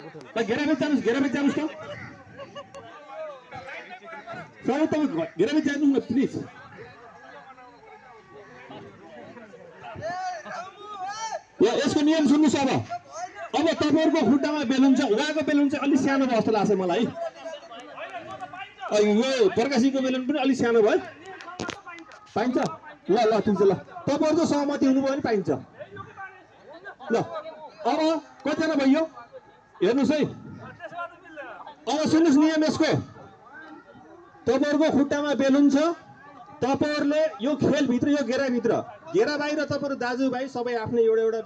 घेराभित्र जानुहोस् त सबै तपाईँ घेराभित्र जानुहोस् न प्लिज। यसको नियम सुन्नुहोस्। अब तपाईँहरूको खुट्टामा बेलुन छ, उहाँको बेलुन चाहिँ अलिक सानो भयो जस्तो लाग्छ मलाई। यो प्रकाशीको बेलुन पनि अलिक सानो भयो, पाइन्छ? ल ल ठिक छ। ल तपाईँहरूको सहमति हुनुभयो भने पाइन्छ। ल अब कतिजना भयो हेर्नुहोस् है। अब सुन्नुहोस् नियम यसको, तपाईँहरूको खुट्टामा बेलुन छ, तपाईँहरूले यो खेलभित्र, यो घेराभित्र, घेरा बाहिर तपाईँहरू दाजुभाइ सबै आफ्नै एउटा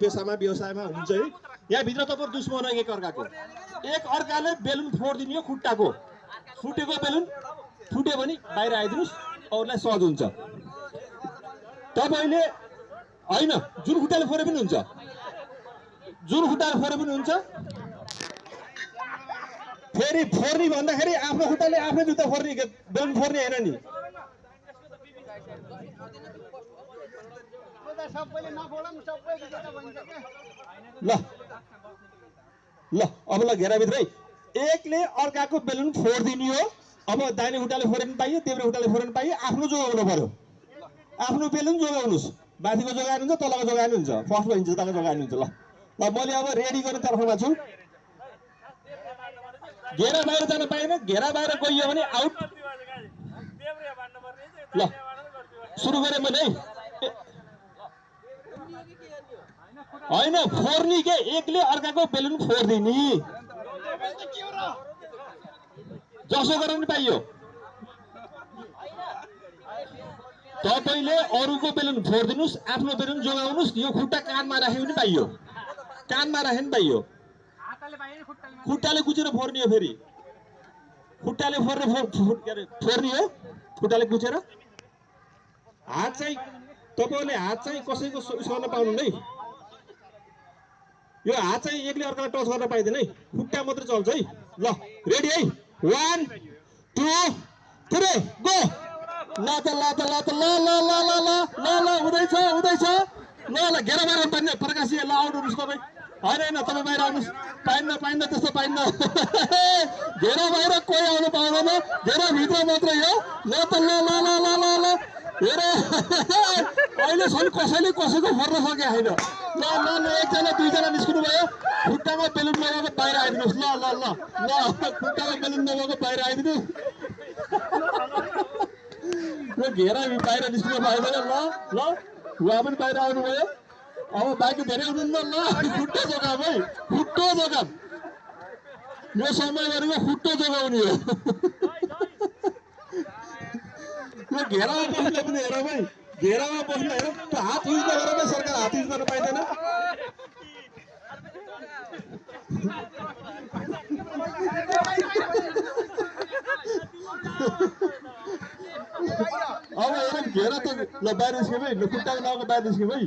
पेसामा व्यवसायमा हुन्छ है। यहाँभित्र तपाईँहरू दुश्मन एक अर्काको, एक अर्काले बेलुन फोडिदिने हो खुट्टाको। फुटेको बेलुन फुट्यो भने बाहिर आइदिनुहोस्, अरूलाई सहज हुन्छ। तपाईँले होइन, जुन खुट्टाले फोरे पनि हुन्छ, जुन खुट्टाले फोरे पनि हुन्छ। फेरि फोर्ने भन्दाखेरि आफ्नो खुट्टाले आफ्नै जुत्ता फोर्ने, बेलुन फोर्ने होइन नि। ल ल अब ल घेराभित्रै एकले अर्काको बेलुन फोडिदिने हो। अब दाहिने खुट्टाले फोरे पनि पाइयो, देब्रे खुट्टाले फोरे पनि पाइयो, आफ्नो जोगाउनु पर्यो। आफ्नो बेलुन जोगाउनुहोस्, माथिको जोगाउनुहुन्छ, तलको जोगाउनुहुन्छ, फर्स्ट भइन्छ तलको जोगाउनुहुन्छ। ल ल मैले अब रेडी गर्ने तर्फमा छु। घेरा बाहिर जान पाएन, घेरा बाहिर गइयो भने आउट। ल सुरु गरेँ मैले होइन, फोर्नी के एकले अर्काको बेलुन फोडिदिने, जसो गरेर पनि पाइयो। तपाईँले अरूको बेलुन फोडिदिनुहोस्, आफ्नो बेलुन जोगाउनुहोस्। यो खुट्टा कानमा राख्यो भने पाइयो, कानमा राख्यो भने पाइयो। खुट्टाले कुचेर फोर्ने हो, फेरि खुट्टाले फोर्ने हो, खुट्टाले कुचेर। हात चाहिँ तपाईँहरूले हात चाहिँ कसैको गर्न पाउनु है। यो हात चाहिँ एकले अर्कालाई टच गर्न पाइँदैन है, खुट्टा मात्रै चल्छ है। ल रेडी है, 1 2 3 गो। ल त ल त ल त ल ल ल ल ल ल ल हुँदैछ हुँदैछ। ल ल घेरा बाहिर पाइन्न, प्रकाशी ल आउट हुनुहोस् तपाईँ। होइन होइन तपाईँ बाहिर आउनुहोस्, पाइन्न पाइन्न त्यस्तो पाइन्न। घेरा बाहिर कोही आउनु पाउँदैन, घेराभित्र मात्रै हो। ल त ल ल ल ल ल ल हेर अहिलेसम्म कसैले कसैको फोर्न सके छैन। ल ल ल एकजना दुईजना निस्किनु भयो, खुट्टामा बेलुन लगाएको बाहिर आइदिनुहोस्। ल ल ल ल खुट्टामा बेलुन लगाएको बाहिर आइदिनु। यो घेरा बाहिर निस्किनु पाइँदैन। ल ल उहाँ पनि बाहिर आउनुभयो। अब बाँकी धेरै हुनुहुन्न। ल खुट्टो जोगाम है, खुट्टो जोगाम। यो समय गरेको खुट्टो जोगाउने हो। यो घेरामा बस्ने पनि हेर भाइ, घेरामा बस्ने हेर, हात युज नगरेर नै सरकार हात युज गर्न पाइँदैन। अब हेर घेरा त ल बाहिर निस्क्यो भाइ, ल खुट्टाको लगाएको बाहिर निस्क्यो भाइ।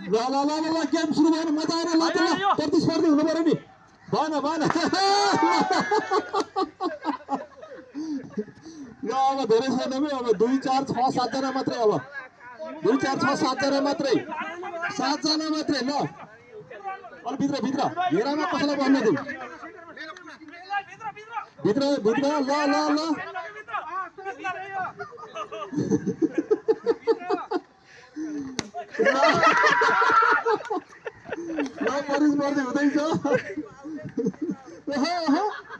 ल ल ल ल गेम सुरु भएन, मजा आएन। ल ल प्रतिस्पर्धी हुनु पर्यो नि, भएन भएन। ल अब धेरै छैन, अब 2 4 6 7 जना मात्रै, अब 2 4 6 7 जना मात्रै, 7 जना मात्रै। ल अल भित्र भित्र घेरामा कसैलाई बस्न दिउँ, भित्र भित्र। ल ल ल प्रतिस्पर्धी हुँदैछ।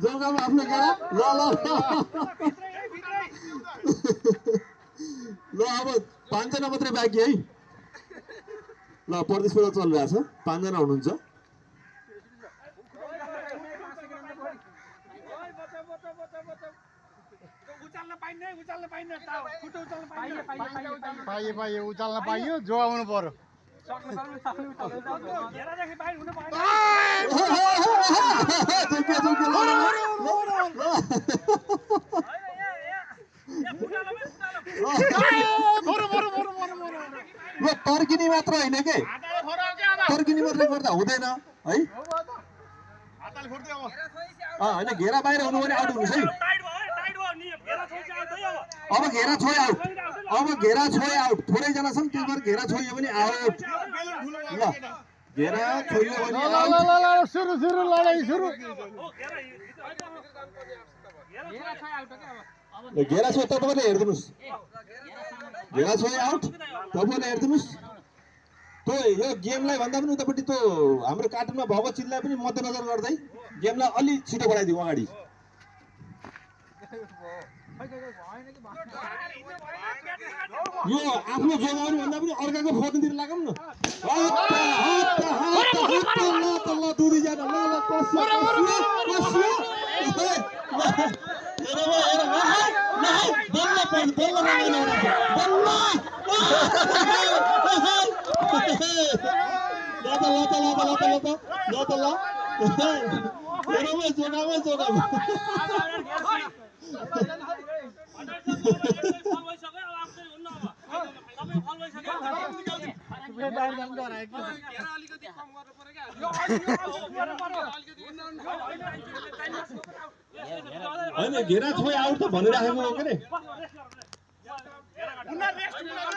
जग्गामा आफ्नो घेरा। ल ल ल अब 5 जना मात्रै बाँकी है। ल प्रतिस्पर्धा चलिरहेछ, 5 जना हुनुहुन्छ। पाइयो उचाल्न पाइयो, जोगाउनु पर्यो। तर्किने मात्र होइन के, तर्किने मात्रै गर्दा हुँदैन है। होइन घेरा बाहिर हुनु भने आउट हुनुहोस् है। अब घेरा छोए आउट अब घेरा छोए आउट थोरै जना छन् त्यो भएर घेरा छोइयो भने आउट ल घेरा छोइयो भने ल ल आउट ल ल सुरु सुरु लडाई सुरु घेरा छोए तपाईले हेर्दिनुस् घेरा छोए आउट तपाईले हेर्दिनुस् त्यो यो गेमलाई भन्दा पनि उतापट्टि त्यो हाम्रो कार्टुनमा भएको चिजलाई पनि मध्यनजर गर्दै गेमलाई अलि छिटो बढाइदिउँ अगाडि यो आफ्नो जोगाउनु भन्दा पनि अर्काको फोनतिर लागौँ न ल दुईजना ल ल कस्यो होइन घेरा छोए आउट त भनिराखेको हो के अरे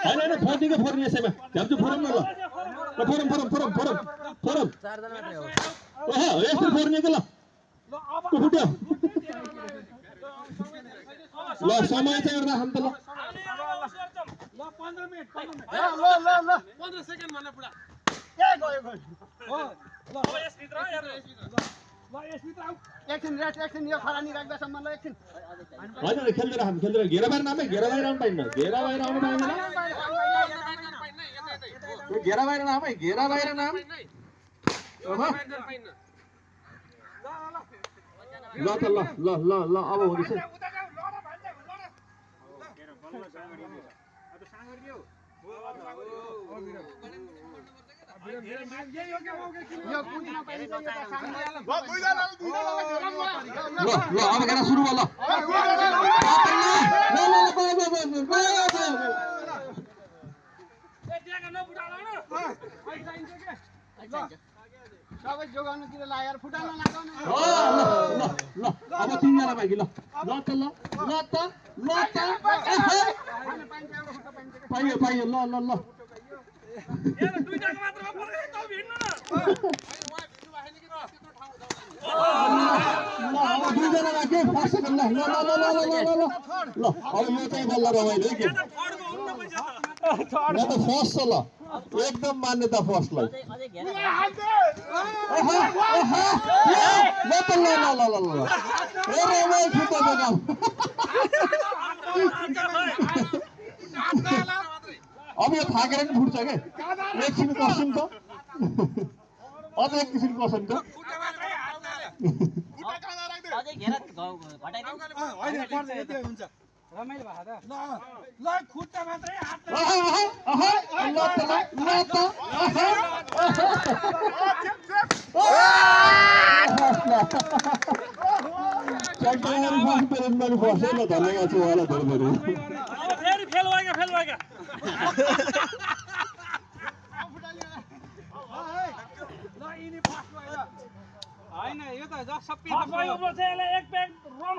होइन होइन फोर्टीको फोर्टी यसैमा झ्याम्चु फोरम न ल forum forum forum forum forum ओहो यस्तो फोर्ने के ल फुट्यो ल समय चाहिँ एउटा राखौँ त ल एकछिन रेस्ट एकछिन यो खरानी राख्दासम्म ल एकछिन होइन खेल्दै राखौँ खेल्दै घेरा बाहिर नामै घेरा बाहिर आउनु पाइन्न घेरा बाहिर आउनु पाइँदैन घेरा बाहिर नाम है घेरा बाहिर नाम ल त ल ल ल ल अब हुँदैछ यो कुद्न पाइन्छ यो त सानो ल ल अब खेला सुरु भयो ल सबै जोगाउनुतिर लाग्यो फुटाउन लाग्दैन ल अब तीनजना बाँकी ल ल त ल ल त ल त पाइयो पाइयो ल ल ल दुईजना बाँकी फर्स्ट सेकेन्ड ल ल ल ल ल ल ल ल अब यो चाहिँ बल्ल रमाइलो है के म त फर्स्ट छ ल एकदम मान्यता फर्स्टलाई अब यो थाकेर नि फुट्छ के एकछिन कस्छौँ त अझ एक किसिम कस्छौँ त रमाइलो भयो त ल खुट्टा मात्रै धन्यवाद छु उहाँलाई धेरै फेरि फेल भएका होइन यो त सबै एक प्याक रम